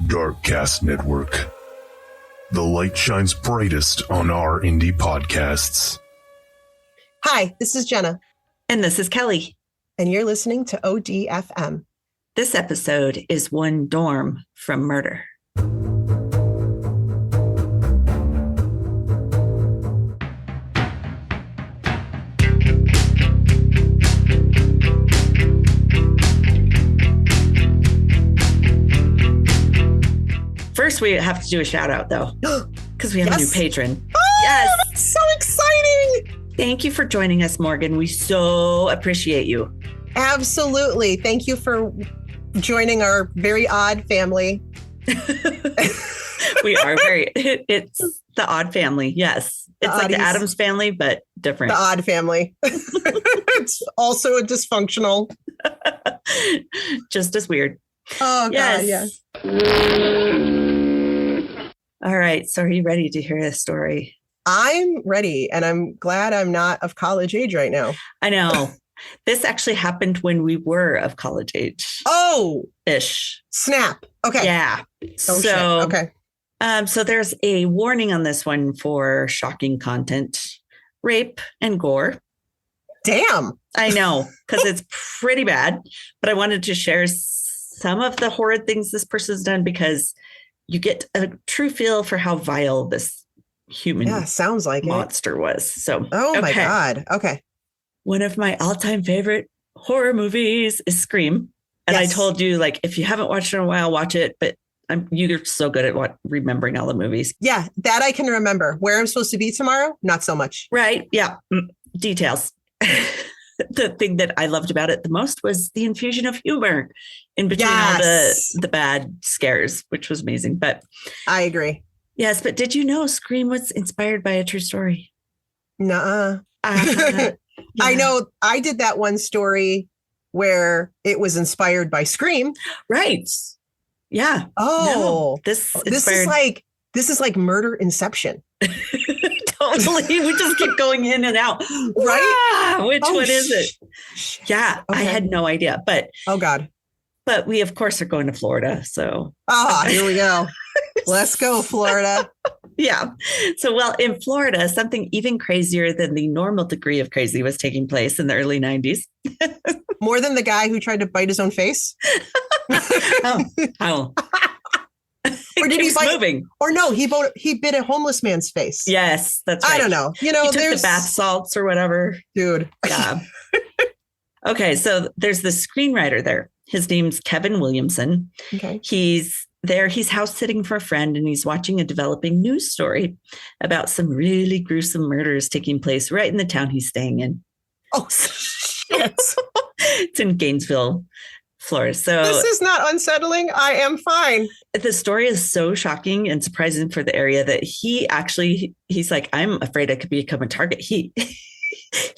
Darkcast Network. The light shines brightest on our indie podcasts. Hi, this is Jenna. And this is Kelly. And you're listening to ODFM. This episode is One Dorm from Murder. First, we have to do a shout out, though, because we have a new patron. Oh, yes. That's so exciting. Thank you for joining us, Morgan. We so appreciate you. Absolutely. Thank you for joining our very odd family. We are it's the odd family. Yes. It's like the Addams family, but different. The odd family. It's also a dysfunctional. Just as weird. Oh, God, yes. All right. So are you ready to hear this story? I'm ready. And I'm glad I'm not of college age right now. I know. This actually happened when we were of college age. Oh. Ish. Snap. Okay. Yeah. Oh, shit. Okay. So there's a warning on this one for shocking content, rape, and gore. Damn. I know, because it's pretty bad. But I wanted to share some of the horrid things this person's done because you get a true feel for how vile this human sounds like monster was. So, my God. Okay. One of my all-time favorite horror movies is Scream. And I told you, like, if you haven't watched it in a while, watch it. But you're so good at remembering all the movies. Yeah, that I can remember. Where I'm supposed to be tomorrow, not so much. Right. Yeah. Details. The thing that I loved about it the most was the infusion of humor in between all the bad scares, which was amazing. But I agree. Yes. But did you know Scream was inspired by a true story? Nuh-uh. I know I did that one story where it was inspired by Scream. Right. Yeah. Oh, no, this is like murder inception. Totally. We just keep going in and out. Right. Which one is it? Shit. Yeah. Okay. I had no idea. But oh, God. But we, of course, are going to Florida. So here we go. Let's go, Florida. Yeah. So, well, in Florida, something even crazier than the normal degree of crazy was taking place in the early 90s. More than the guy who tried to bite his own face? Oh. Or did he bite? Moving. Or no, he bit a homeless man's face. Yes, that's right. I don't know. He took the bath salts or whatever. Dude. Yeah. Okay, so there's the screenwriter there. His name's Kevin Williamson. Okay. He's there. He's house sitting for a friend, and he's watching a developing news story about some really gruesome murders taking place right in the town he's staying in. Oh, shit. It's in Gainesville, Florida. So this is not unsettling. I am fine. The story is so shocking and surprising for the area that he's like, I'm afraid I could become a target. He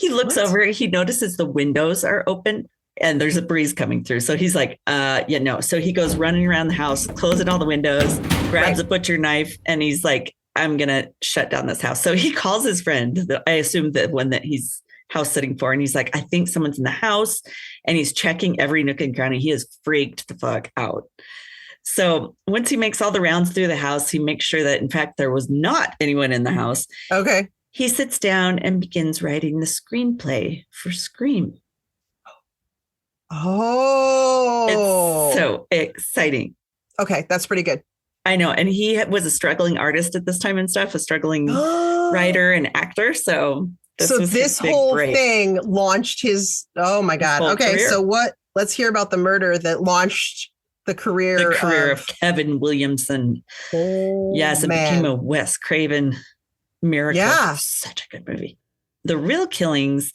looks over, he notices the windows are open and there's a breeze coming through. So he's like, no. So he goes running around the house, closing all the windows, grabs a butcher knife, and he's like, I'm going to shut down this house. So he calls his friend, I assume the one that he's house sitting for. And he's like, I think someone's in the house, and he's checking every nook and cranny. He is freaked the fuck out. So once he makes all the rounds through the house, he makes sure that, in fact, there was not anyone in the house. Okay. He sits down and begins writing the screenplay for Scream. Oh. It's so exciting. Okay, that's pretty good. I know. And he was a struggling artist at this time and stuff, a struggling writer and actor. So this whole thing launched his, oh my God. Okay. Career. So let's hear about the murder that launched the career of Kevin Williamson. Oh, yes. It became a Wes Craven miracle. Yeah. Such a good movie. The real killings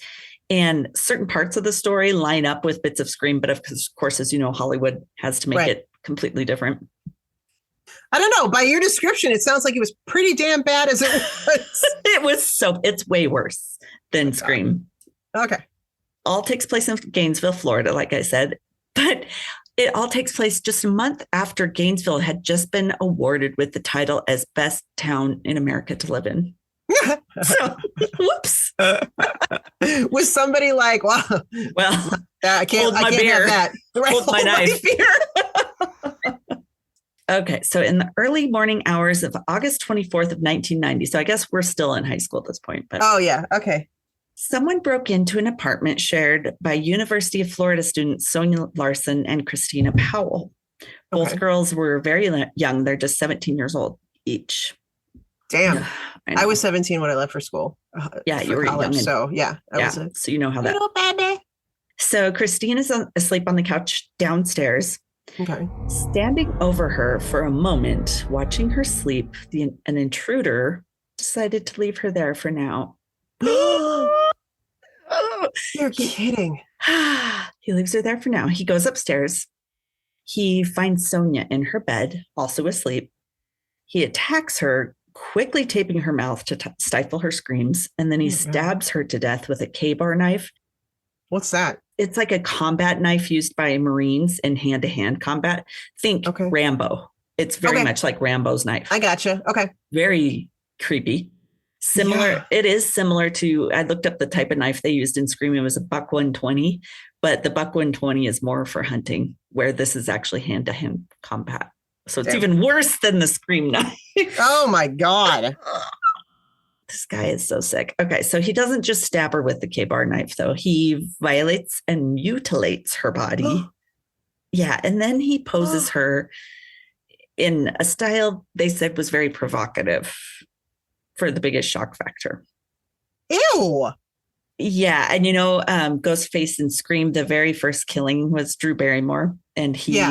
and certain parts of the story line up with bits of Scream. But of course, as you know, Hollywood has to make it completely different. I don't know. By your description, it sounds like it was pretty damn bad as it was. It's way worse than Scream. Okay. All takes place in Gainesville, Florida, like I said. But it all takes place just a month after Gainesville had just been awarded with the title as best town in America to live in. So, whoops. Was somebody like, wow, well, I can't have that. Hold my knife. Okay. So in the early morning hours of August 24th of 1990, so I guess we're still in high school at this point, but Oh, yeah. Okay. someone broke into an apartment shared by University of Florida students Sonia Larson and Christina Powell. Both Okay. girls were very young. They're just 17 years old each. Damn. I I was 17 when I left for school. Yeah, for you were college. young. So, yeah. So you know how that. Little baby. So Christina's asleep on the couch downstairs. Okay. Standing over her for a moment, watching her sleep, an intruder decided to leave her there for now. You're kidding. He leaves her there for now. He goes upstairs. He finds Sonia in her bed, also asleep. He attacks her, quickly taping her mouth to stifle her screams. And then he stabs her to death with a K-bar knife. What's that? It's like a combat knife used by Marines in hand-to-hand combat. Think Rambo. It's very much like Rambo's knife. I gotcha. Okay. Very creepy. Similar. Yeah. It is similar to, I looked up the type of knife they used in Scream. It was a buck 120, but the buck 120 is more for hunting, where this is actually hand-to-hand combat. So it's even worse than the Scream knife. Oh my God. This guy is so sick. Okay, so he doesn't just stab her with the K-bar knife, though. He violates and mutilates her body. Yeah, and then he poses her in a style they said was very provocative for the biggest shock factor. Ew. Yeah, and Ghostface in Scream, the very first killing was Drew Barrymore, and he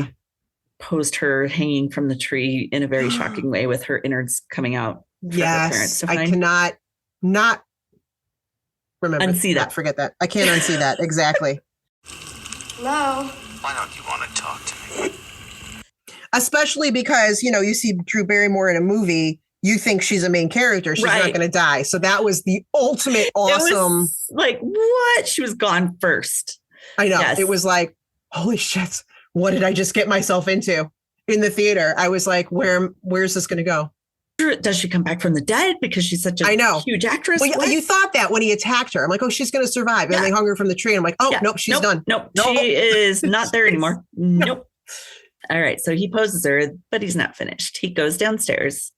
posed her hanging from the tree in a very shocking way with her innards coming out. Yes, I cannot not remember. Unsee that. Forget that. I can't unsee that. Exactly. Hello. Why don't you want to talk to me? Especially because, you see Drew Barrymore in a movie, you think she's a main character. She's not going to die. So that was the ultimate awesome. Like, what? She was gone first. I know. Yes. It was like, holy shit. What did I just get myself into in the theater? I was like, where's this going to go? Does she come back from the dead because she's such a huge actress? Well, you thought that when he attacked her. I'm like, oh, she's going to survive. And they hung her from the tree. And I'm like, oh, nope, she's done. Nope, she is not there anymore. Nope. All right. So he poses her, but he's not finished. He goes downstairs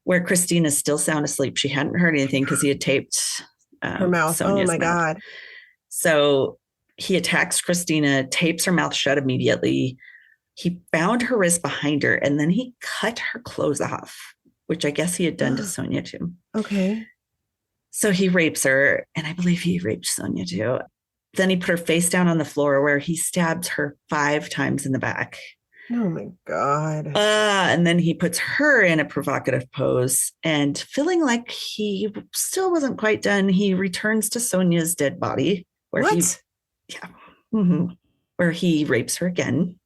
where Christine is still sound asleep. She hadn't heard anything because he had taped her mouth. Sonia's mouth. God. So he attacks Christina, tapes her mouth shut immediately. He bound her wrist behind her, and then he cut her clothes off, which I guess he had done to Sonia too. Okay. So he rapes her, and I believe he raped Sonia too. Then he put her face down on the floor where he stabs her 5 times in the back. Oh my God. And then he puts her in a provocative pose, and feeling like he still wasn't quite done, he returns to Sonia's dead body where where he rapes her again.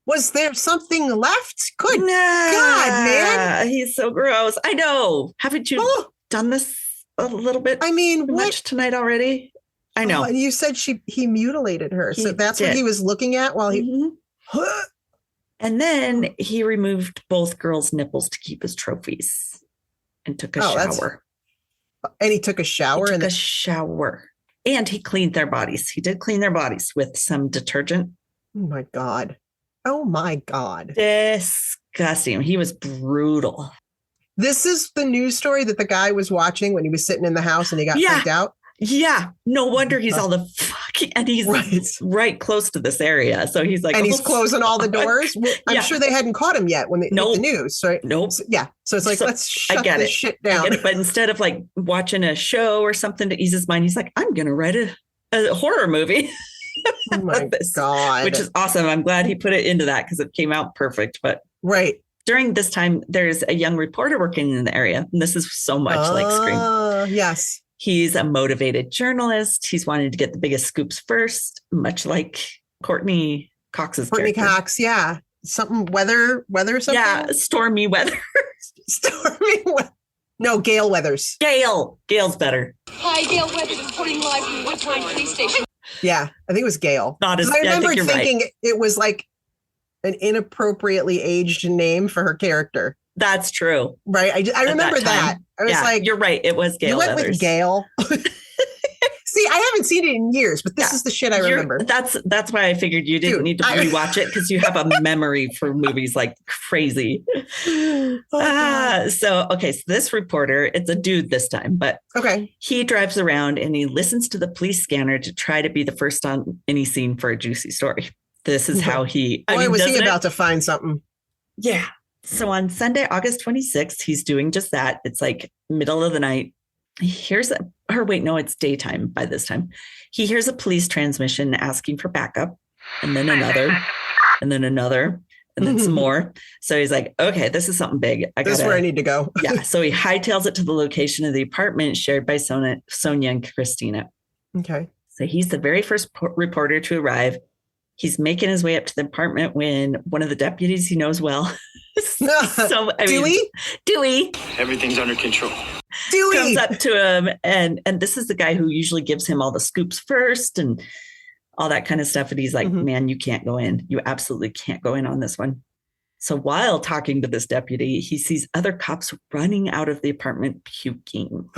Was there something left? Good God, man. He's so gross. I know. Haven't you done this a little bit? I mean, much tonight already? I know. And you said he mutilated her. So that's what he was looking at while he... And then he removed both girls' nipples to keep his trophies and took a shower. And he took a shower? A shower. And he cleaned their bodies. He did clean their bodies with some detergent. Oh, my God. Oh, my God. Disgusting. He was brutal. This is the news story that the guy was watching when he was sitting in the house and he got freaked out? Yeah. No wonder he's all the fucking, and he's right close to this area. So he's like, and he's closing all the doors. Well, I'm sure they hadn't caught him yet when they did the news. So, nope. So, so it's like, let's shut this shit down. But instead of like watching a show or something to ease his mind, he's like, I'm going to write a horror movie. Oh my God. Which is awesome. I'm glad he put it into that because it came out perfect. But during this time, there's a young reporter working in the area. And this is so much like Scream. Yes. He's a motivated journalist. He's wanted to get the biggest scoops first, much like Courtney Cox's character. Cox, yeah. Something weather something? Yeah, stormy weather. Stormy weather. No, Gale Weathers. Gale's better. Hi, Gale Weathers reporting live from Woodbine Police Station. Yeah, I think it was Gale. I remember thinking it was like an inappropriately aged name for her character. That's true. Right. I remember that. I was like, you're right. It was Gale. You went with Gale. See, See, I haven't seen it in years, but this is the shit I remember. That's why I figured you didn't need to rewatch it, because you have a memory for movies like crazy. So this reporter, it's a dude this time, but he drives around and he listens to the police scanner to try to be the first on any scene for a juicy story. This is how he... was he about to find something? Yeah. So on Sunday, August 26th, he's doing just that. It's like middle of the night. He hears it's daytime by this time. He hears a police transmission asking for backup, and then another, and then another, and then some more. So he's like, okay, this is something big. This is where I need to go. Yeah. So he hightails it to the location of the apartment shared by Sonia and Christina. Okay. So he's the very first reporter to arrive. He's making his way up to the apartment when one of the deputies he knows well. Dewey. Everything's under control. Dewey comes up to him, and this is the guy who usually gives him all the scoops first and all that kind of stuff. And he's like, man, you can't go in. You absolutely can't go in on this one. So while talking to this deputy, he sees other cops running out of the apartment puking.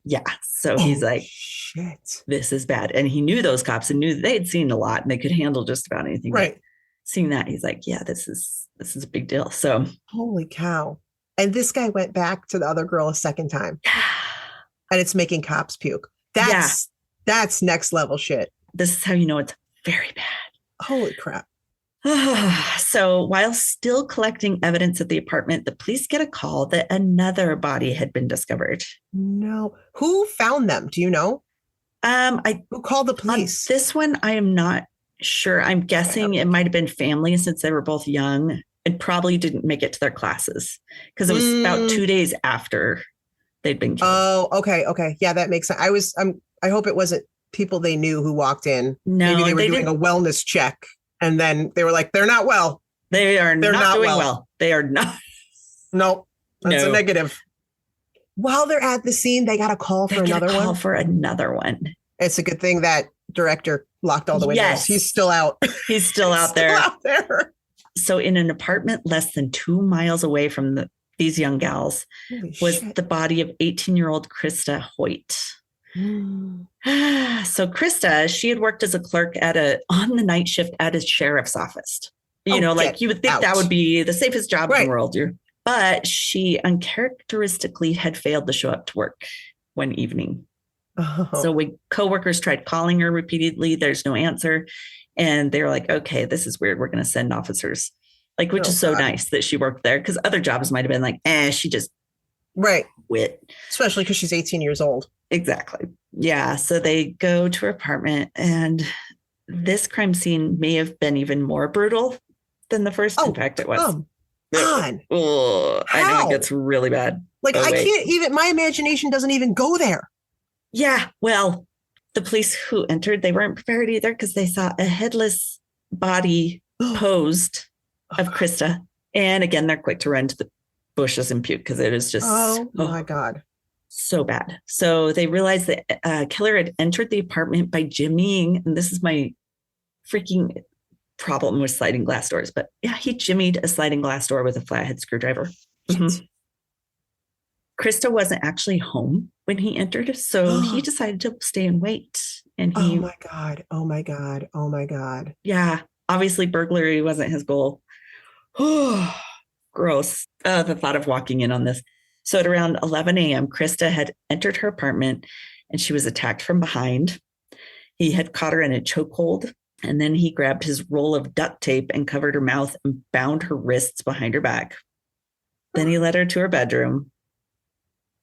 Yeah. So he's like, shit, this is bad. And he knew those cops and knew they'd seen a lot and they could handle just about anything. Right. But seeing that, he's like, yeah, this is a big deal. So holy cow. And this guy went back to the other girl a second time. And it's making cops puke. That's next level shit. This is how you know it's very bad. Holy crap. So while still collecting evidence at the apartment, the police get a call that another body had been discovered. No. Who found them? Do you know? Who called the police? This one, I am not sure. I'm guessing it might have been family since they were both young and probably didn't make it to their classes because it was about 2 days after they'd been killed. Oh, okay. Okay. Yeah, that makes sense. I hope it wasn't people they knew who walked in. No, maybe they were doing a wellness check. And then they were like, they're not well. They're not doing well. They are not. Nope. That's a negative. While they're at the scene, they got a call for another one. It's a good thing that director locked all the windows. Yes. He's still out. He's still out there. So in an apartment less than 2 miles away from these young gals was the body of 18-year-old Krista Hoyt. So Krista, she had worked as a clerk on the night shift at a sheriff's office. You would think that would be the safest job in the world. But she uncharacteristically had failed to show up to work one evening. Oh. So when coworkers tried calling her repeatedly, there's no answer. And they were like, okay, this is weird. We're going to send officers, which is so nice that she worked there. Because other jobs might have been like, she just quit. Especially because she's 18 years old. Exactly. Yeah. So they go to her apartment, and this crime scene may have been even more brutal than the first. In fact, it was. God. I know it gets really bad. I can't even, my imagination doesn't even go there. Yeah. Well, the police who entered, they weren't prepared either because they saw a headless body posed of Krista. And again, they're quick to run to the bushes and puke because it is just. Oh my God. So bad. So they realized that killer had entered the apartment by jimmying. And this is my freaking problem with sliding glass doors. But yeah, he jimmied a sliding glass door with a flathead screwdriver. Mm-hmm. Krista wasn't actually home when he entered. So he decided to stay and wait. And he. Oh my God. Yeah. Obviously, burglary wasn't his goal. Gross. The thought of walking in on this. So at around 11 a.m., Krista had entered her apartment and she was attacked from behind. He had caught her in a chokehold, and then he grabbed his roll of duct tape and covered her mouth and bound her wrists behind her back. Then he led her to her bedroom,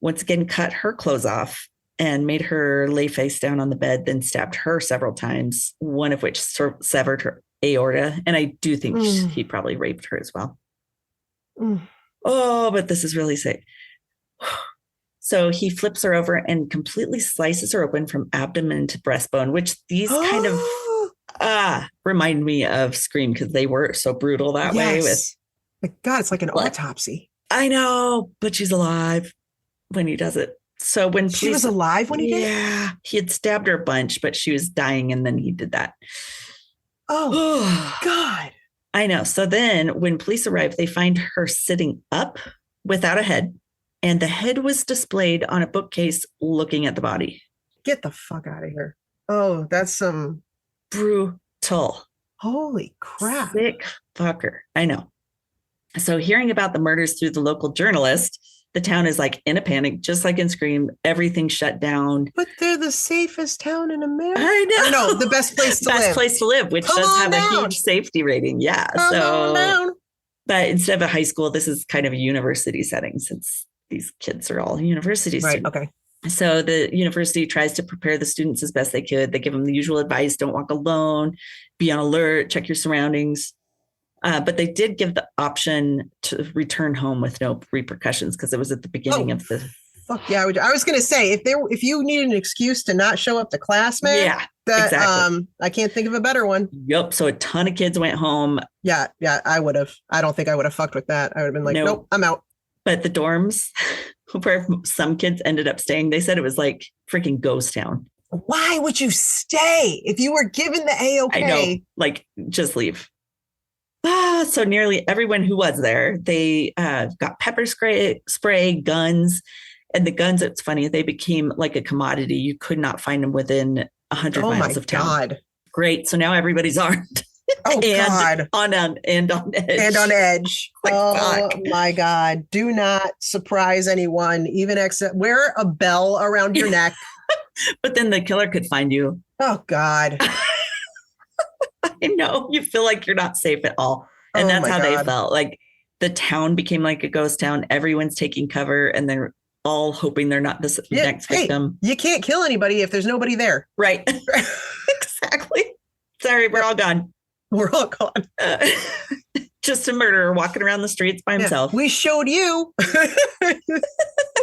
once again cut her clothes off and made her lay face down on the bed, then stabbed her several times, one of which severed her aorta. And I do think he probably raped her as well. Oh, but this is really sick. So he flips her over and completely slices her open from abdomen to breastbone, which these kind of remind me of Scream because they were so brutal that way. My God, it's like an autopsy. I know, but she's alive when he does it. So when she was alive when he did it? Yeah, he had stabbed her a bunch, but she was dying, and then he did that. Oh, God. I know. So then when police arrive, they find her sitting up without a head. And the head was displayed on a bookcase looking at the body. Get the fuck out of here. Oh, that's some brutal. Holy crap. Sick fucker. I know. So hearing about the murders through the local journalist, the town is like in a panic, just like in Scream. Everything's shut down. But they're the safest town in America. I know. No, the best place to live. Best place to live, which does have a huge safety rating. Yeah. Come on down. But instead of a high school, this is kind of a university setting since these kids are all university students. Right. Okay. So the university tries to prepare the students as best they could. They give them the usual advice: don't walk alone, be on alert, check your surroundings. But they did give the option to return home with no repercussions because it was at the beginning of the. Fuck yeah! I was going to say if you needed an excuse to not show up to class, man. Yeah, exactly. I can't think of a better one. Yep. So a ton of kids went home. Yeah. I would have. I don't think I would have fucked with that. I would have been like, nope, I'm out. But the dorms where some kids ended up staying, they said it was like freaking ghost town. Why would you stay if you were given the A-OK? I know, like just leave. So nearly everyone who was there, they got pepper spray, guns. And the guns, it's funny, they became like a commodity. You could not find them within 100 miles of town. God. Great. So now everybody's armed. Oh, God. On edge. And on edge. My God. Do not surprise anyone, even wear a bell around your neck. But then the killer could find you. Oh, God. I know. You feel like you're not safe at all. And that's how they felt. Like the town became like a ghost town. Everyone's taking cover and they're all hoping they're not the next victim. You can't kill anybody if there's nobody there. Right. Exactly. Sorry, we're all gone. We're all gone. Just a murderer walking around the streets by himself. We showed you.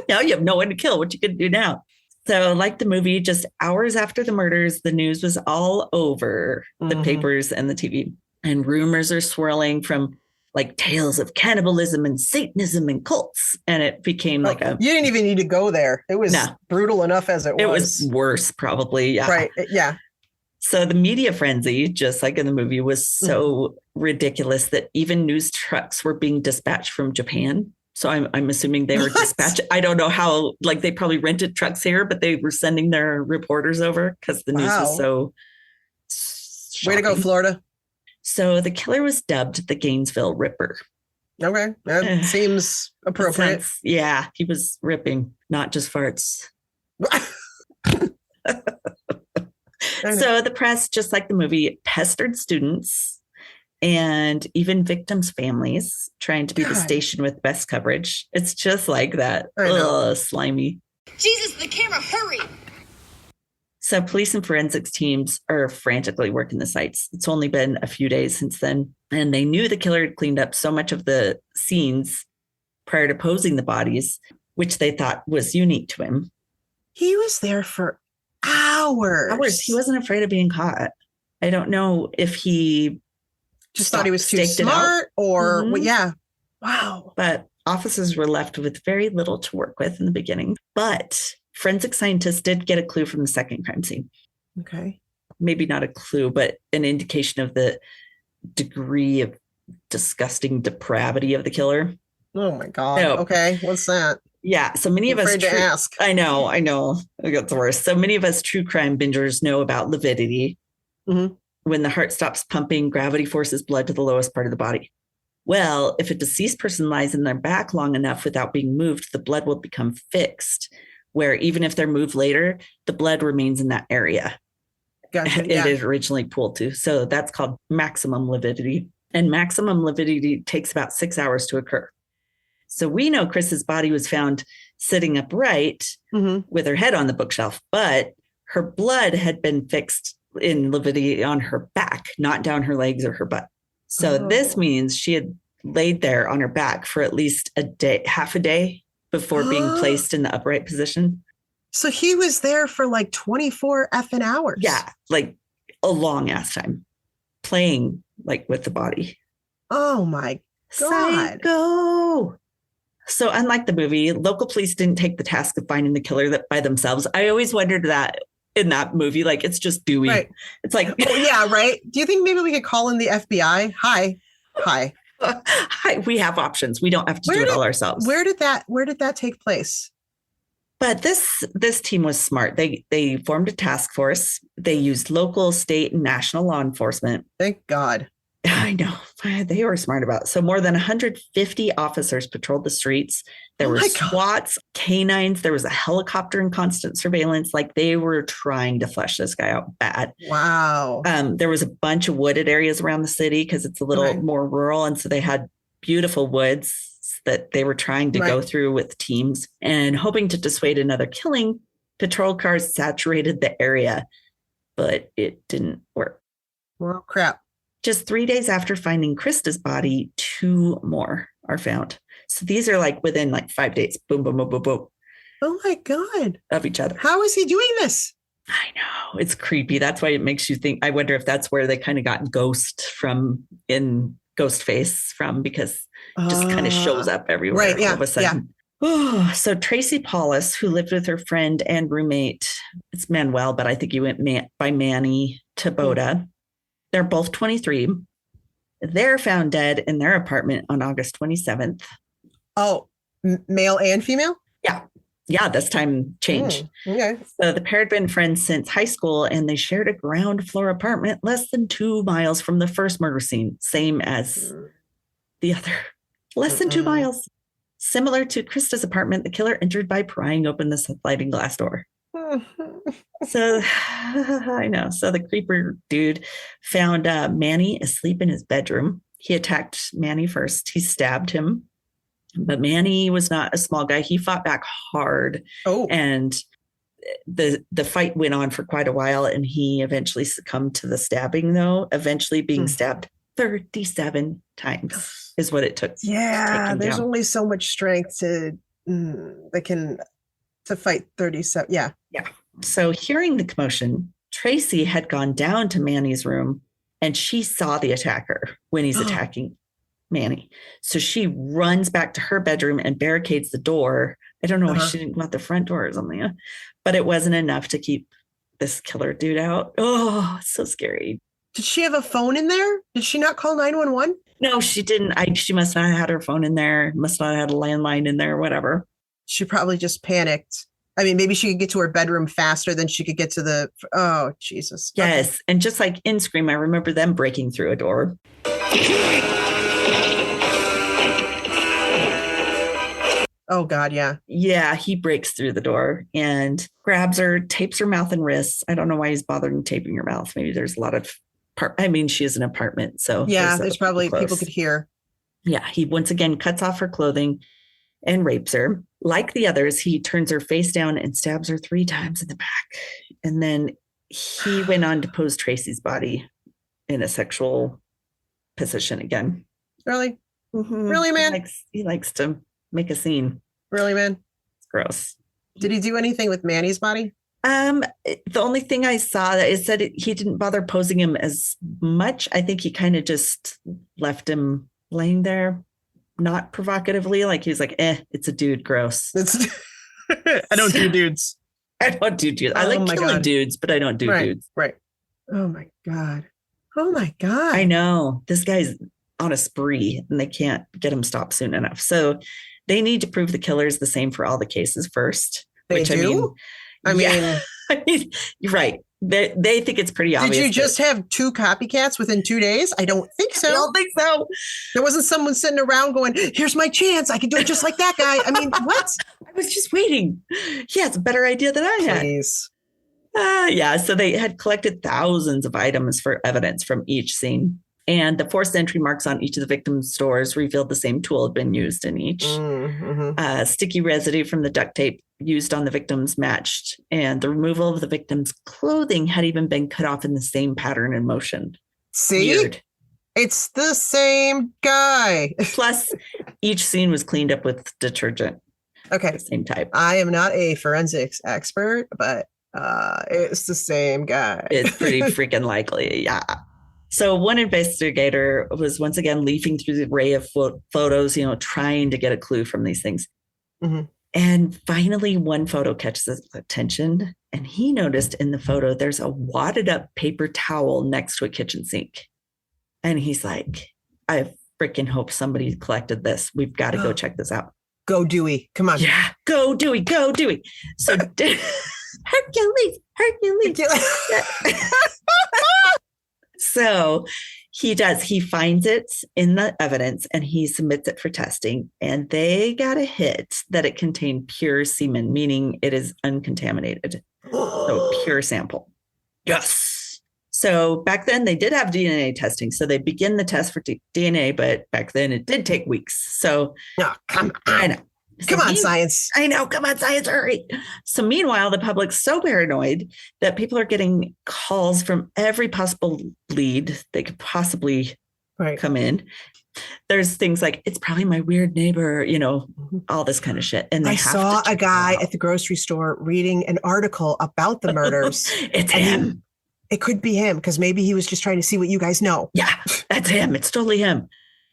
Now you have no one to kill. What you gonna do now? So like the movie, just hours after the murders, the news was all over the papers and the TV. And rumors are swirling from like tales of cannibalism and Satanism and cults. And it became like you didn't even need to go there. It was brutal enough as it was. It was worse, probably. Yeah. Right. Yeah. So the media frenzy, just like in the movie, was so ridiculous that even news trucks were being dispatched from Japan. So I'm assuming they were dispatched. I don't know how, like they probably rented trucks here, but they were sending their reporters over because the news was so shocking. Way to go, Florida. So the killer was dubbed the Gainesville Ripper. Okay. That seems appropriate. Yeah. He was ripping, not just farts. So the press, just like the movie, pestered students and even victims' families trying to be the station with best coverage. It's just like that. Slimy. Jesus, the camera, hurry. So police and forensics teams are frantically working the sites. It's only been a few days since then. And they knew the killer had cleaned up so much of the scenes prior to posing the bodies, which they thought was unique to him. He was there for hours. He wasn't afraid of being caught. I don't know if he just thought he was too smart or wow. But officers were left with very little to work with in the beginning. But forensic scientists did get a clue from the second crime scene. Okay. Maybe not a clue, but an indication of the degree of disgusting depravity of the killer. Oh my God. So, okay. What's that? Yeah. So many of us to ask. I know. It got the worst. So many of us true crime bingers know about lividity. Mm-hmm. When the heart stops pumping, gravity forces blood to the lowest part of the body. Well, if a deceased person lies in their back long enough without being moved, the blood will become fixed, where even if they're moved later, the blood remains in that area. Gotcha. It originally pooled to. So that's called maximum lividity. And maximum lividity takes about 6 hours to occur. So we know Chris's body was found sitting upright with her head on the bookshelf, but her blood had been fixed in lividity on her back, not down her legs or her butt. So this means she had laid there on her back for at least a day, half a day before being placed in the upright position. So he was there for like 24 effing hours. Yeah, like a long ass time playing like with the body. Oh my God. Psycho. So unlike the movie, local police didn't take the task of finding the killer by themselves. I always wondered that in that movie, like it's just Dewey. Right. It's like, yeah, right. Do you think maybe we could call in the FBI? Hi. Hi, we have options. We don't have to do it all ourselves. Where did that take place? But this team was smart. They formed a task force. They used local, state, and national law enforcement. Thank God. I know. They were smart about it. So more than 150 officers patrolled the streets. There were SWATs, canines. There was a helicopter in constant surveillance. Like they were trying to flush this guy out bad. Wow. There was a bunch of wooded areas around the city because it's a little more rural. And so they had beautiful woods that they were trying to go through with teams, and hoping to dissuade another killing. Patrol cars saturated the area, but it didn't work. Well, crap. Just 3 days after finding Krista's body, 2 more are found. So these are like within like 5 days. Boom, boom, boom, boom, boom. Oh my God. Of each other. How is he doing this? I know. It's creepy. That's why it makes you think. I wonder if that's where they kind of got Ghost face from, because it just kind of shows up everywhere all of a sudden. Yeah. Oh, so Tracy Paulus, who lived with her friend and roommate, it's Manuel, but I think he went by Manny Taboda. They're both 23. They're found dead in their apartment on August 27th. Oh, male and female? Yeah. Yeah, this time changed. Okay. So the pair had been friends since high school, and they shared a ground floor apartment less than 2 miles from the first murder scene, same as the other. Less than 2 miles. Similar to Krista's apartment, the killer entered by prying open the sliding glass door. So I know. So the creeper dude found Manny asleep in his bedroom. He attacked Manny first. He stabbed him. But Manny was not a small guy. He fought back hard. Oh. And the fight went on for quite a while, and he eventually succumbed to the stabbing, though, eventually being stabbed 37 times is what it took. Yeah, there's only so much strength to fight 37. Yeah. Yeah. So hearing the commotion, Tracy had gone down to Manny's room, and she saw the attacker when he's attacking Manny. So she runs back to her bedroom and barricades the door. I don't know why she didn't go out the front door or something, but it wasn't enough to keep this killer dude out. Oh, it's so scary. Did she have a phone in there? Did she not call 911? No, she didn't. She must not have had her phone in there. Must not have had a landline in there, whatever. She probably just panicked. I mean, maybe she could get to her bedroom faster than she could get to the... Oh, Jesus. Yes. Okay. And just like in Scream, I remember them breaking through a door. Oh, God, yeah. Yeah, he breaks through the door and grabs her, tapes her mouth and wrists. I don't know why he's bothering taping her mouth. Maybe there's a lot of... she is an apartment, so... Yeah, there's probably people could hear. Yeah, he once again cuts off her clothing and rapes her. Like the others, he turns her face down and stabs her 3 times in the back. And then he went on to pose Tracy's body in a sexual position again. Really? Mm-hmm. Really, man? He likes to make a scene. Really, man? It's gross. Did he do anything with Manny's body? The only thing I saw that is that he didn't bother posing him as much. I think he kind of just left him laying there. Not provocatively, like he was like, it's a dude, gross. I don't do dudes. I don't do dudes. I like killing dudes, but I don't do dudes. Right. Oh my God. Oh my God. I know. This guy's on a spree and they can't get him stopped soon enough. So they need to prove the killer's the same for all the cases first. They do? I mean, you're right. They think it's pretty obvious. Did you just have 2 copycats within 2 days? I don't think so. I don't think so. There wasn't someone sitting around going, here's my chance. I can do it just like that guy. I mean, what? I was just waiting. Yeah, it's a better idea than I had. Please. Yeah, so they had collected thousands of items for evidence from each scene. And the forced entry marks on each of the victims' stores revealed the same tool had been used in each. Mm-hmm. Sticky residue from the duct tape used on the victims matched, and the removal of the victim's clothing had even been cut off in the same pattern and motion. See? Weird. It's the same guy. Plus, each scene was cleaned up with detergent. Okay. The same type. I am not a forensics expert, but it's the same guy. It's pretty freaking likely. Yeah. So one investigator was once again leafing through the array of photos, trying to get a clue from these things. Mm-hmm. And finally, one photo catches his attention, and he noticed in the photo, there's a wadded up paper towel next to a kitchen sink. And he's like, I freaking hope somebody collected this. We've got to go check this out. Go Dewey. Come on. Yeah. Go Dewey. Go Dewey. So Hercules. So he finds it in the evidence and he submits it for testing, and they got a hit that it contained pure semen, meaning it is uncontaminated. So pure sample. Yes. So back then they did have DNA testing. So they begin the test for DNA, but back then it did take weeks. So come on. I know. Come on, science. I know. Come on, science. Hurry. So meanwhile, the public's so paranoid that people are getting calls from every possible lead they could possibly come in. There's things like, it's probably my weird neighbor, all this kind of shit. And I saw a guy at the grocery store reading an article about the murders. It's him. It could be him, because maybe he was just trying to see what you guys know. Yeah, that's him. It's totally him.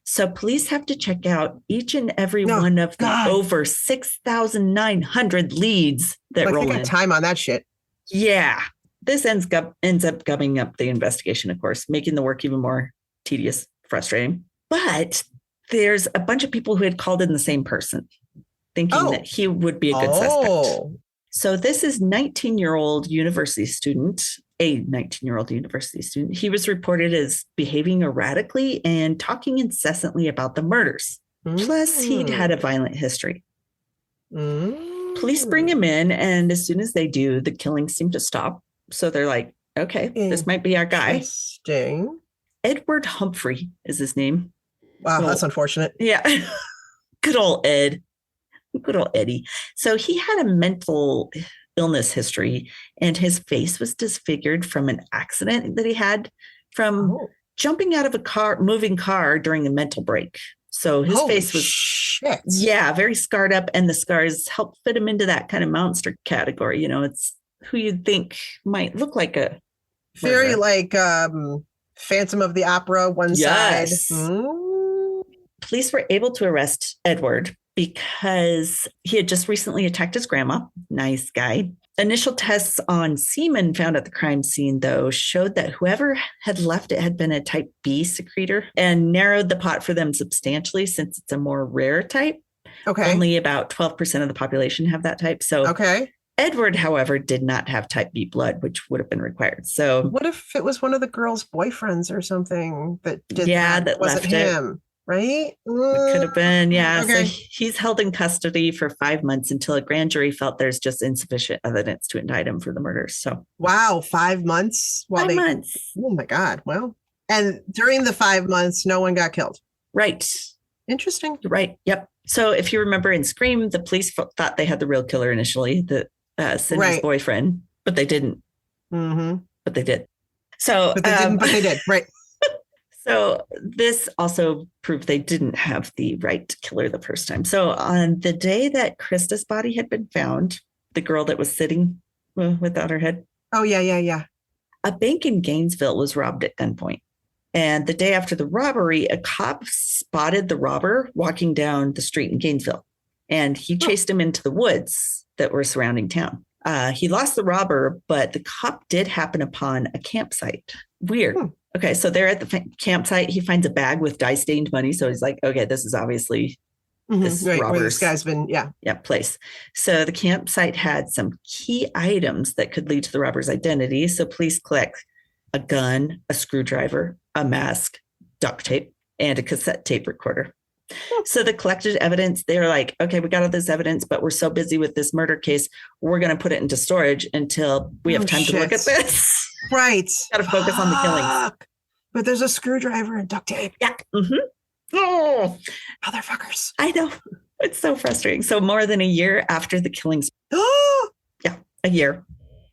So police have to check out each and every one of the over 6,900 leads that roll in. They got time on that shit. Yeah. This ends up gumming up the investigation, of course, making the work even more tedious, frustrating. But there's a bunch of people who had called in the same person, thinking that he would be a good suspect. So this is a 19-year-old university student. He was reported as behaving erratically and talking incessantly about the murders. Plus, he'd had a violent history. Police bring him in, and as soon as they do, the killings seem to stop. So they're like, okay, this might be our guy. Interesting. Edward Humphrey is his name. Wow, that's unfortunate. Yeah. Good old Ed. Good old Eddie. So he had a mental illness history, and his face was disfigured from an accident that he had from jumping out of a moving car during a mental break. So his face was very scarred up, and the scars helped fit him into that kind of monster category. It's who you'd think might look like a very like Phantom of the Opera, one side. Police were able to arrest Edward because he had just recently attacked his grandma. Nice guy. Initial tests on semen found at the crime scene, though, showed that whoever had left it had been a type B secretor, and narrowed the pot for them substantially since it's a more rare type. Okay. Only about 12% of the population have that type. So Edward, however, did not have type B blood, which would have been required. So what if it was one of the girl's boyfriends or something that did that wasn't left him? It. Right? It could have been, yeah. Okay. So he's held in custody for 5 months until a grand jury felt there's just insufficient evidence to indict him for the murders. So wow, 5 months? 5 months. Oh my God. Well, and during the 5 months, no one got killed. Right. Interesting. Right. Yep. So if you remember in Scream, the police thought they had the real killer initially, Cindy's boyfriend, but they didn't. But they did. So, but they did. Right. So this also proved they didn't have the right killer the first time. So on the day that Krista's body had been found, the girl that was sitting without her head. Oh, yeah. A bank in Gainesville was robbed at gunpoint. And the day after the robbery, a cop spotted the robber walking down the street in Gainesville. And he chased him into the woods that were surrounding town. He lost the robber, but the cop did happen upon a campsite. Weird. Okay, so they're at the campsite. He finds a bag with dye-stained money. So he's like, okay, this is obviously this robber's where this guy's been, place. So the campsite had some key items that could lead to the robber's identity. So police collect a gun, a screwdriver, a mask, duct tape, and a cassette tape recorder. So the collected evidence, they're like, okay, we got all this evidence, but we're so busy with this murder case, we're going to put it into storage until we have time to look at this. Right. Got to focus on the killings. But there's a screwdriver and duct tape. Yeah. Oh, motherfuckers. I know. It's so frustrating. So more than a year after the killings. A year.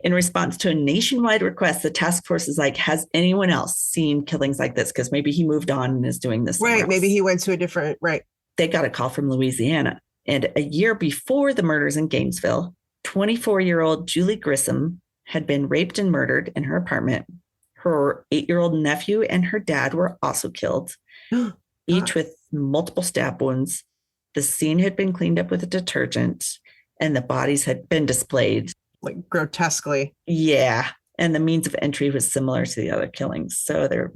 In response to a nationwide request, the task force is like, has anyone else seen killings like this? Because maybe he moved on and is doing this. Right. Maybe he went to a different, They got a call from Louisiana. And a year before the murders in Gainesville, 24-year-old Julie Grissom had been raped and murdered in her apartment. Her 8-year-old nephew and her dad were also killed, each with multiple stab wounds. The scene had been cleaned up with a detergent, and the bodies had been displayed. Like grotesquely. Yeah. And the means of entry was similar to the other killings. So they're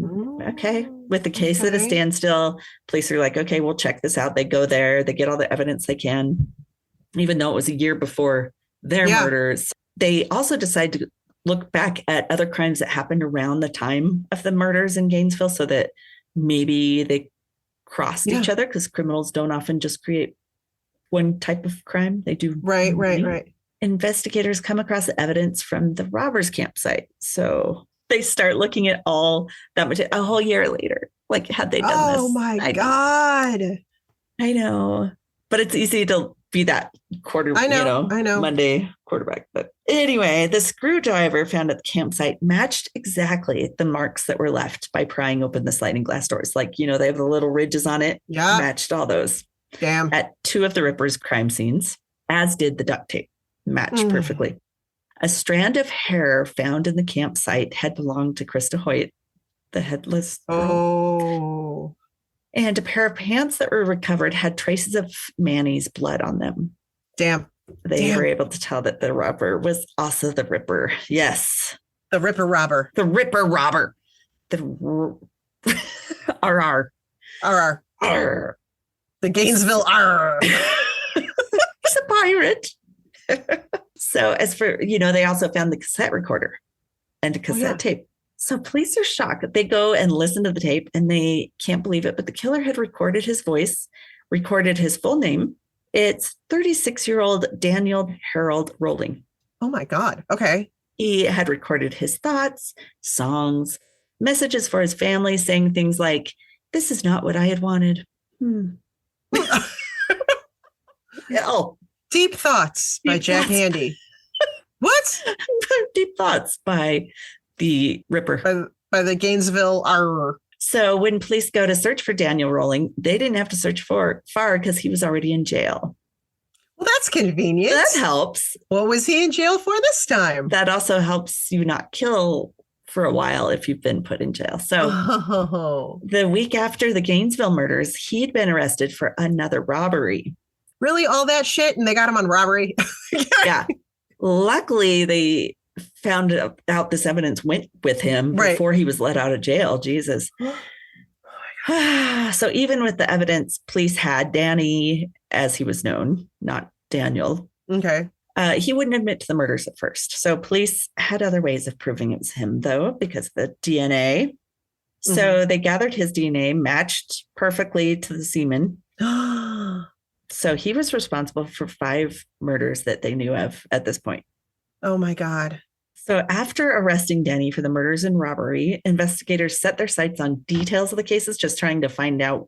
okay with the case at a standstill. Police are like, okay, we'll check this out. They go there, they get all the evidence they can, even though it was a year before their murders. They also decide to look back at other crimes that happened around the time of the murders in Gainesville so that maybe they crossed each other, because criminals don't often just create one type of crime. They do. Right. Investigators come across evidence from the robbers' campsite. So they start looking at all that much a whole year later. Like, had they done this? Oh my God. I know. But it's easy to be that I know. Monday quarterback. But anyway, the screwdriver found at the campsite matched exactly the marks that were left by prying open the sliding glass doors. Like, they have the little ridges on it. Yeah. Matched all those. Damn. At 2 of the Ripper's crime scenes, as did the duct tape. Matched perfectly. A strand of hair found in the campsite had belonged to Krista Hoyt, the headless girl. Oh. And a pair of pants that were recovered had traces of Manny's blood on them. Damn. They were able to tell that the robber was also the Ripper. Yes. The Ripper robber. The Ripper robber. The RR. RR. RR. The Gainesville RR. He's a pirate. So as for, they also found the cassette recorder and a cassette tape. So police are shocked. They go and listen to the tape and they can't believe it. But the killer had recorded his voice, recorded his full name. It's 36-year-old Daniel Harold Rolling. Oh, my God. Okay. He had recorded his thoughts, songs, messages for his family, saying things like, "This is not what I had wanted." Oh. Deep Thoughts by Jack Handy. What? Deep Thoughts by the Ripper. By the Gainesville RR. So when police go to search for Daniel Rolling, they didn't have to search far because he was already in jail. Well, that's convenient. That helps. What was he in jail for this time? That also helps you not kill for a while if you've been put in jail. So the week after the Gainesville murders, he'd been arrested for another robbery. Really? All that shit? And they got him on robbery? Yeah. Luckily, they found out this evidence went with him before he was let out of jail. Jesus. So even with the evidence, police had Danny, as he was known, not Daniel. Okay. He wouldn't admit to the murders at first. So police had other ways of proving it was him, though, because of the DNA. So they gathered his DNA, matched perfectly to the semen. So he was responsible for 5 murders that they knew of at this point. Oh, my God. So after arresting Danny for the murders and robbery, investigators set their sights on details of the cases, just trying to find out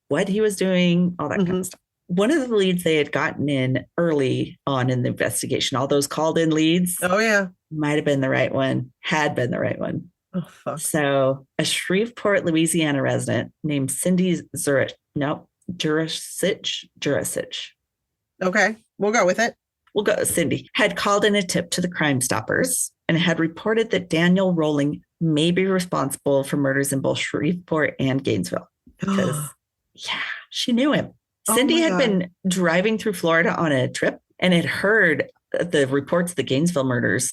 what he was doing, all that kind of stuff. One of the leads they had gotten in early on in the investigation, all those called in leads. Oh, yeah. Might have been the right one, had been the right one. Oh, fuck. So a Shreveport, Louisiana resident named Cindy Jurasich. Okay, we'll go with it. We'll go. Cindy had called in a tip to the Crime Stoppers and had reported that Daniel Rolling may be responsible for murders in both Shreveport and Gainesville. Because, she knew him. Cindy had been driving through Florida on a trip and had heard the reports of the Gainesville murders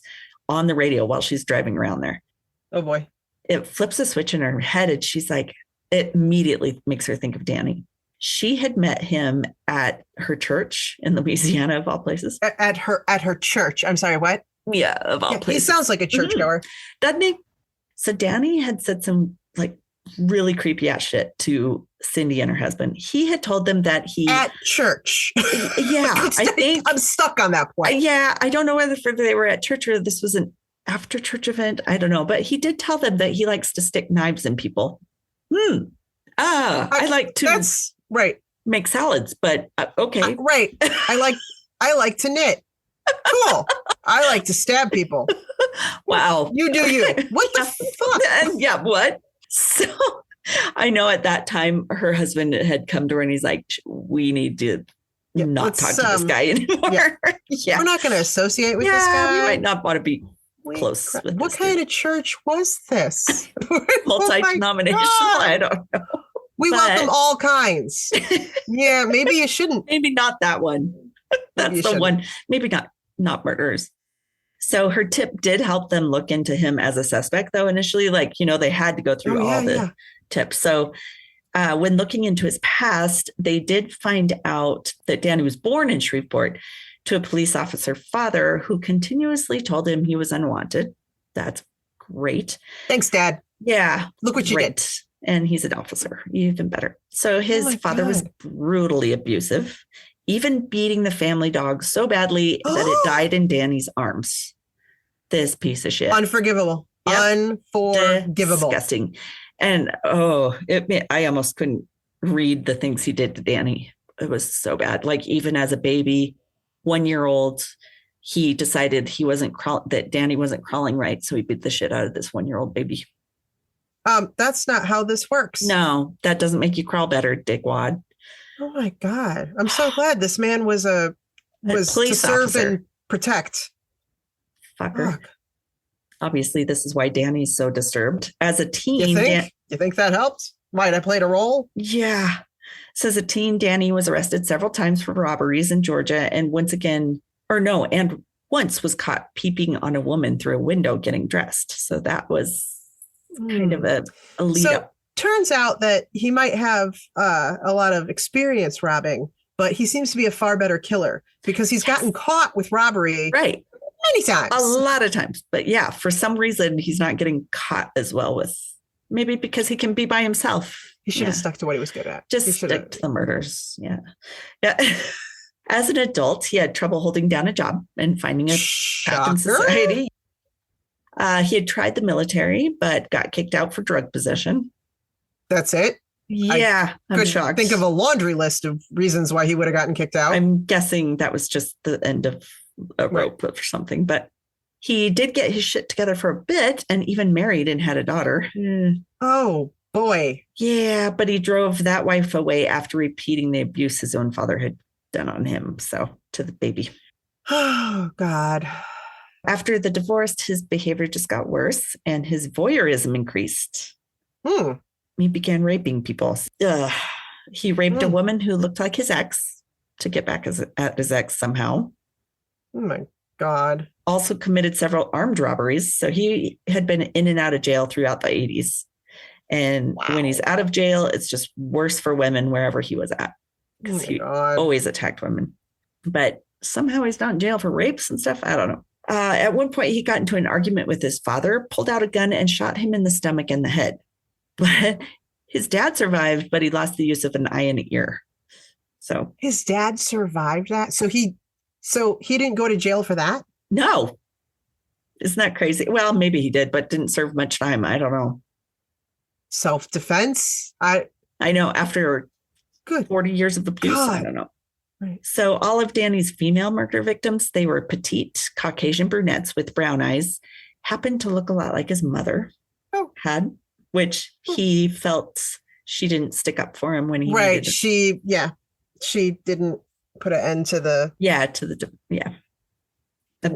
on the radio while she's driving around there. Oh, boy. It flips a switch in her head and she's like, it immediately makes her think of Danny. She had met him at her church in Louisiana, of all places. At her church. I'm sorry, what? Yeah, of all places. He sounds like a churchgoer. Doesn't he? So Danny had said some really creepy ass shit to Cindy and her husband. He had told them that he... At church. Yeah, I think... I'm stuck on that point. Yeah, I don't know whether they were at church or this was an after church event. I don't know. But he did tell them that he likes to stick knives in people. I like to... That's... Right. Make salads, but okay. Right. I like to knit. Cool. I like to stab people. Wow. You do you. What the fuck? Yeah, what? So I know at that time her husband had come to her and he's like, we need to not talk to this guy anymore. Yeah. We're not going to associate with this guy. We might not want to be close with what kind of church was this? Multi-denominational. I don't know. We welcome all kinds. Yeah, maybe you shouldn't. Maybe not that one. That's the one. Maybe not murderers. So her tip did help them look into him as a suspect, though, initially, like, they had to go through all the tips. So when looking into his past, they did find out that Danny was born in Shreveport to a police officer father who continuously told him he was unwanted. That's great. Thanks, Dad. Yeah. Look what you did. And he's an officer, even better. So his father was brutally abusive, even beating the family dog so badly that it died in Danny's arms. This piece of shit. Unforgivable. Yep. Unforgivable. Disgusting. And I almost couldn't read the things he did to Danny. It was so bad. Like, even as a baby, 1-year-old, he decided that Danny wasn't crawling right. So he beat the shit out of this 1-year-old baby. That's not how this works. No, that doesn't make you crawl better, dickwad. Oh my God. I'm so glad this man was police to serve officer. And protect. Fucker. Fuck. Obviously, this is why Danny's so disturbed. As a teen. You think that helped? Might I played a role? Yeah. So as a teen, Danny was arrested several times for robberies in Georgia. And once was caught peeping on a woman through a window getting dressed. So that was kind of a lead up. Turns out that he might have a lot of experience robbing, but he seems to be a far better killer because he's gotten caught with robbery. Right. Many times. A lot of times. But yeah, for some reason, he's not getting caught as well maybe because he can be by himself. He should have stuck to what he was good at. Just stick to the murders. Yeah. Yeah. As an adult, he had trouble holding down a job and finding a path in society. He had tried the military, but got kicked out for drug possession. That's it? Yeah, I'm shocked. Think of a laundry list of reasons why he would have gotten kicked out. I'm guessing that was just the end of a rope or something. But he did get his shit together for a bit and even married and had a daughter. Oh, boy. Yeah, but he drove that wife away after repeating the abuse his own father had done on him. So to the baby. Oh, God. After the divorce, his behavior just got worse and his voyeurism increased. He began raping people. He raped a woman who looked like his ex to get back at his ex somehow. Oh, my God. Also committed several armed robberies. So he had been in and out of jail throughout the 80s. And when he's out of jail, it's just worse for women wherever he was at. Because he always attacked women. But somehow he's not in jail for rapes and stuff. I don't know. At one point, he got into an argument with his father, pulled out a gun and shot him in the stomach and the head. But his dad survived, but he lost the use of an eye and an ear. So his dad survived that? So he didn't go to jail for that? No. Isn't that crazy? Well, maybe he did, but didn't serve much time. I don't know. Self-defense? I know, after 40 years of abuse. God. I don't know. Right. So all of Danny's female murder victims, they were petite Caucasian brunettes with brown eyes, happened to look a lot like his mother had, which he felt she didn't stick up for him when he needed it. She didn't put an end to the didn't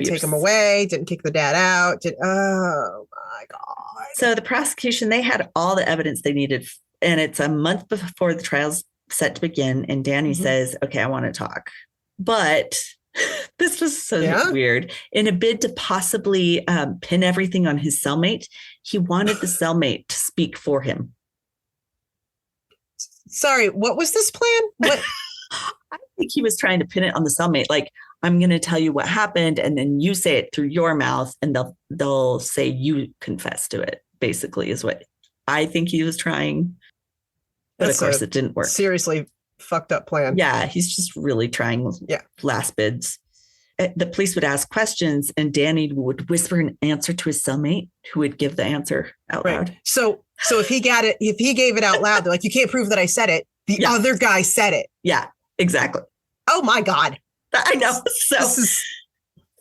take him away, didn't kick the dad out. Oh my God. So the prosecution, they had all the evidence they needed, and it's a month before the trial's set to begin, and Danny says, okay, I want to talk. But this was so weird. In a bid to possibly pin everything on his cellmate, he wanted the cellmate to speak for him. Sorry, what was this plan? What? I think he was trying to pin it on the cellmate. Like, I'm going to tell you what happened, and then you say it through your mouth, and they'll say you confess to it, basically, is what I think he was trying. But of course, it didn't work. Seriously fucked up plan. Yeah, he's just really trying last bids. The police would ask questions, and Danny would whisper an answer to his cellmate, who would give the answer out loud. So if he gave it out loud, they're like, you can't prove that I said it. The other guy said it. Yeah, exactly. Oh my God. I know. So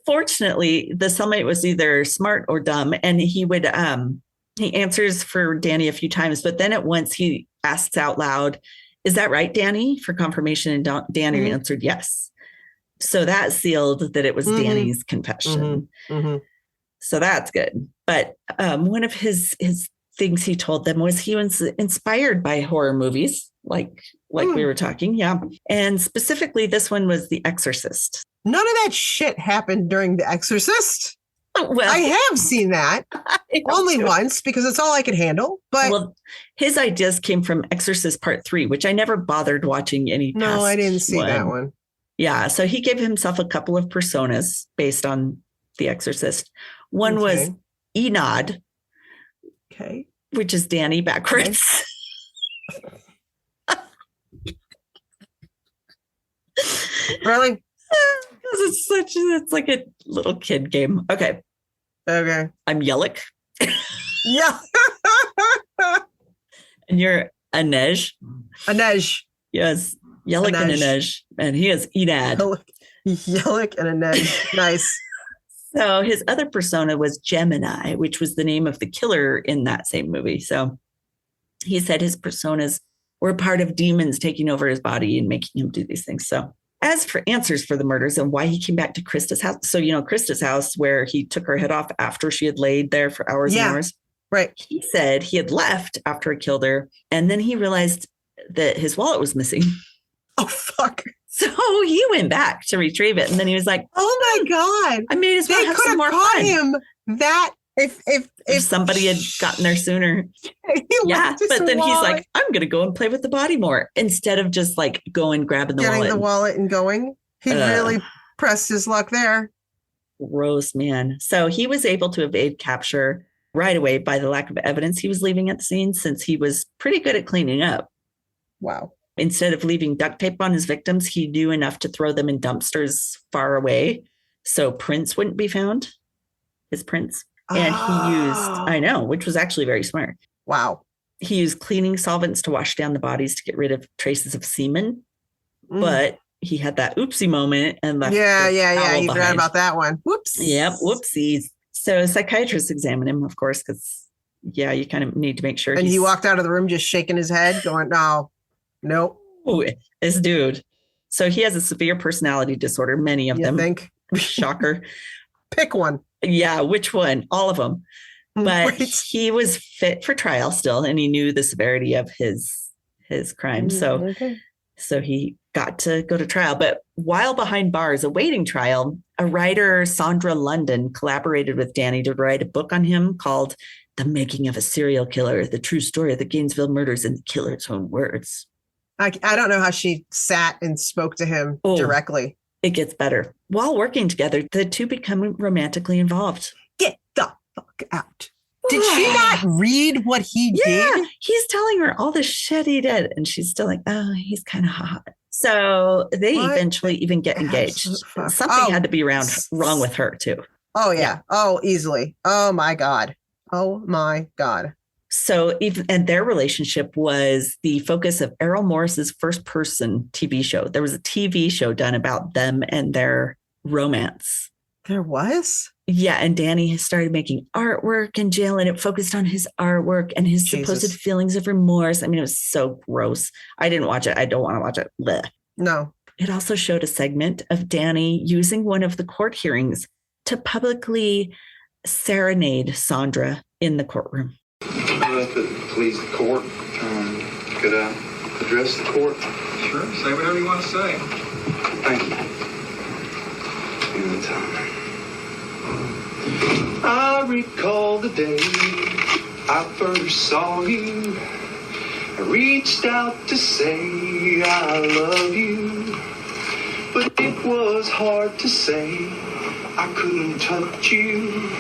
fortunately, the cellmate was either smart or dumb, and he would he answers for Danny a few times, but then at once he asks out loud, "Is that right, Danny?" for confirmation, and Danny answered yes. So that sealed that it was Danny's confession. So that's good. But one of his things he told them was he was inspired by horror movies, like we were talking. Yeah. And specifically, this one was The Exorcist. None of that shit happened during The Exorcist. Well, I have seen that only once because it's all I could handle. But his ideas came from Exorcist Part 3, which I never bothered watching any past. No, I didn't see that one. Yeah. So he gave himself a couple of personas based on The Exorcist. One was Enod. Okay. Which is Danny backwards. Okay. Really? It's like a little kid game. Okay. I'm Yellick. Yeah. And you're Inej. Inej. Yes. Yellick and Inej. And he is Enad. Yellick and Inej. Nice. So his other persona was Gemini, which was the name of the killer in that same movie. So he said his personas were part of demons taking over his body and making him do these things. So as for answers for the murders and why he came back to Krista's house. So, Krista's house where he took her head off after she had laid there for hours and hours. Right. He said he had left after he killed her. And then he realized that his wallet was missing. Oh, fuck. So he went back to retrieve it. And then he was like, oh my God. I may as well have some more caught fun. Him that if somebody had gotten there sooner. Yeah. But then he's like, I'm going to go and play with the body more instead of just like going grabbing the wallet. Getting the wallet and going. He really pressed his luck there. Gross, man. So he was able to evade capture right away by the lack of evidence he was leaving at the scene since he was pretty good at cleaning up. Wow. Instead of leaving duct tape on his victims, he knew enough to throw them in dumpsters far away so prints wouldn't be found, his prints. And he used, which was actually very smart. Wow. He used cleaning solvents to wash down the bodies to get rid of traces of semen. But he had that oopsie moment and left. Yeah. He forgot about that one. Whoops. Yep. Whoopsies. So a psychiatrist examined him, of course, because, you kind of need to make sure. And he walked out of the room just shaking his head, going, no. Nope. Oh, this dude. So he has a severe personality disorder. Many of them. Think? Shocker. Pick one. Yeah. Which one? All of them. But he was fit for trial still, and he knew the severity of his crime. So he got to go to trial. But while behind bars awaiting trial, a writer, Sandra London, collaborated with Danny to write a book on him called The Making of a Serial Killer, the true story of the Gainesville murders in the killer's own words. I don't know how she sat and spoke to him directly. It gets better. While working together, the two become romantically involved. Get the fuck out. Did she not read what he did? He's telling her all the shit he did. And she's still like, oh, he's kind of hot. So they eventually even get engaged. Something had to be wrong with her too. Oh, yeah. Oh, easily. Oh, my God. So and their relationship was the focus of Errol Morris's first person TV show. There was a TV show done about them and their romance. There was? Yeah. And Danny has started making artwork in jail, and it focused on his artwork and his supposed feelings of remorse. I mean, it was so gross. I didn't watch it. I don't want to watch it. Blech. No. It also showed a segment of Danny using one of the court hearings to publicly serenade Sandra in the courtroom. If it please the court, could I address the court? Sure, say whatever you want to say. Thank you. Anytime. I recall the day I first saw you. I reached out to say I love you, but it was hard to say. I couldn't touch you.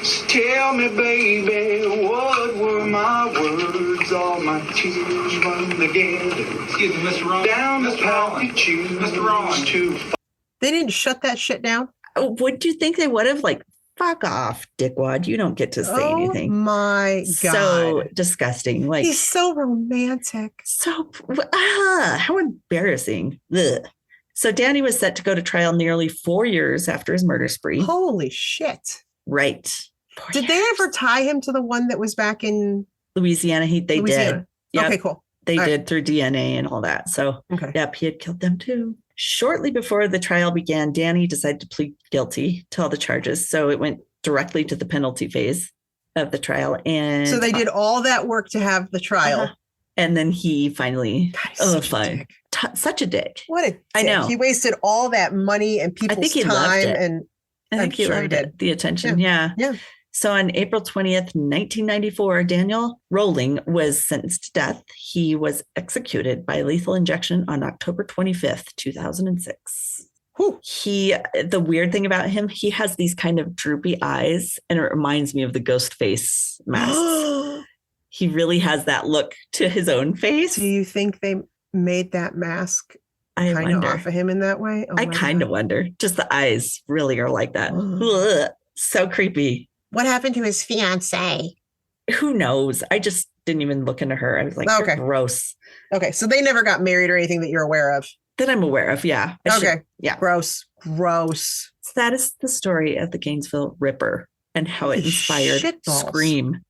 So tell me, baby, what were my words? All my tears run together. Excuse me, Mr. Rowan. Down the path that you Mr. Rowan. They didn't shut that shit down? Would you think they would have? Like, fuck off, dickwad. You don't get to say anything. Oh my God. So disgusting. Like, he's so romantic. So, how embarrassing. Ugh. So Danny was set to go to trial nearly 4 years after his murder spree. Holy shit. Right. Did they ever tie him to the one that was back in Louisiana? They did. Yep. Okay, cool. They did through DNA and all that. So, yep, he had killed them too. Shortly before the trial began, Danny decided to plead guilty to all the charges. So it went directly to the penalty phase of the trial. And so they did all that work to have the trial. And then he finally, fine. Such a dick. What a dick. I know. He wasted all that money and people's time. And I think he loved the attention. Yeah. So on April 20th, 1994, Daniel Rolling was sentenced to death. He was executed by lethal injection on October 25th, 2006. The weird thing about him, he has these kind of droopy eyes, and it reminds me of the ghost face masks. He really has that look to his own face. Do you think they made that mask kind of off of him in that way? I kind of wonder. Just the eyes really are like that. Ugh, so creepy. What happened to his fiance? Who knows? I just didn't even look into her. I was like, okay, gross. Okay, so they never got married or anything that you're aware of? That I'm aware of, yeah. Yeah. Gross. So that is the story of the Gainesville Ripper and how it inspired Scream.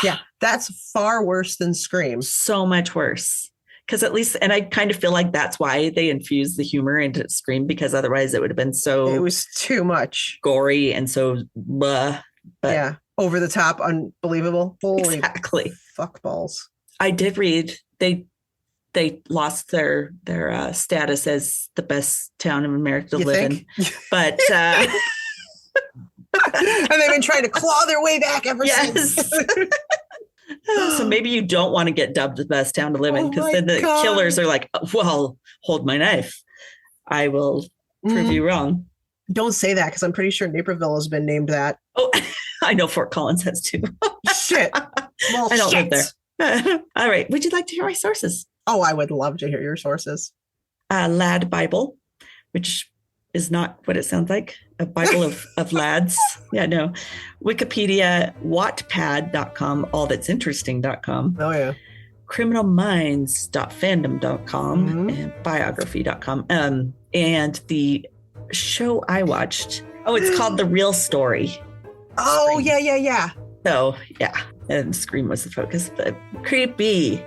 Yeah, that's far worse than Scream. So much worse. Because at least, and I kind of feel like that's why they infused the humor into Scream, because otherwise it would have been so... It was too much. Gory and so blah. But yeah, over the top, unbelievable. Holy exactly. Fuck balls. I did read they lost their status as the best town in America to live in. But and they've been trying to claw their way back ever since. So maybe you don't want to get dubbed the best town to live in, because then the killers are like, well, hold my knife. I will prove you wrong. Don't say that, because I'm pretty sure Naperville has been named that. Oh, I know Fort Collins has too. Shit. Well, I don't live there. All right. Would you like to hear my sources? Oh, I would love to hear your sources. Lad Bible, which is not what it sounds like. A Bible of lads. Yeah, no. Wikipedia, Wattpad.com, allthat'sinteresting.com. Oh, yeah. criminalminds.fandom.com and biography.com. And the show I watched, it's called The Real Story. Oh, Scream. Yeah. So, yeah. And Scream was the focus, but creepy.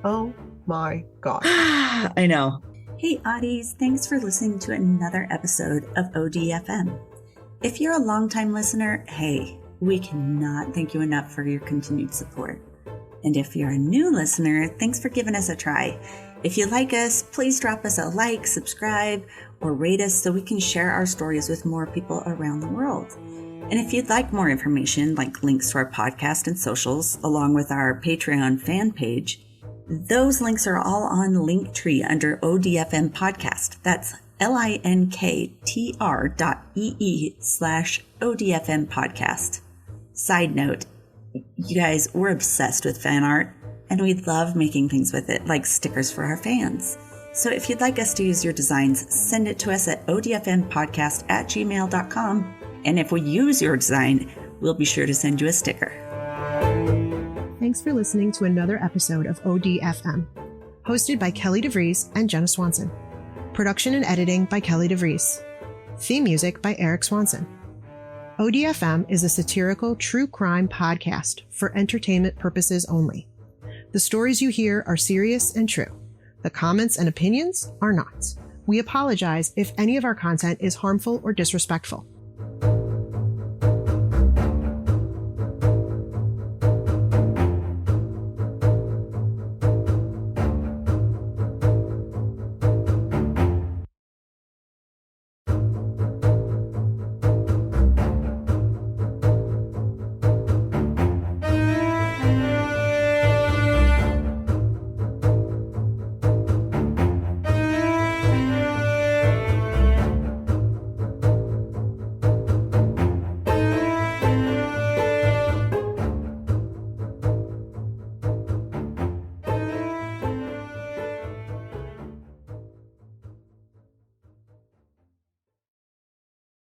Oh, my God. I know. Hey, Oddies. Thanks for listening to another episode of ODFM. If you're a longtime listener, hey, we cannot thank you enough for your continued support. And if you're a new listener, thanks for giving us a try. If you like us, please drop us a like, subscribe, or rate us so we can share our stories with more people around the world. And if you'd like more information, like links to our podcast and socials, along with our Patreon fan page, those links are all on Linktree under ODFM Podcast. That's linktr.ee/ODFM Podcast. Side note, you guys, we're obsessed with fan art, and we love making things with it, like stickers for our fans. So if you'd like us to use your designs, send it to us at odfmpodcast@gmail.com. And if we use your design, we'll be sure to send you a sticker. Thanks for listening to another episode of ODFM, hosted by Kelly DeVries and Jenna Swanson. Production and editing by Kelly DeVries. Theme music by Eric Swanson. ODFM is a satirical true crime podcast for entertainment purposes only. The stories you hear are serious and true. The comments and opinions are not. We apologize if any of our content is harmful or disrespectful.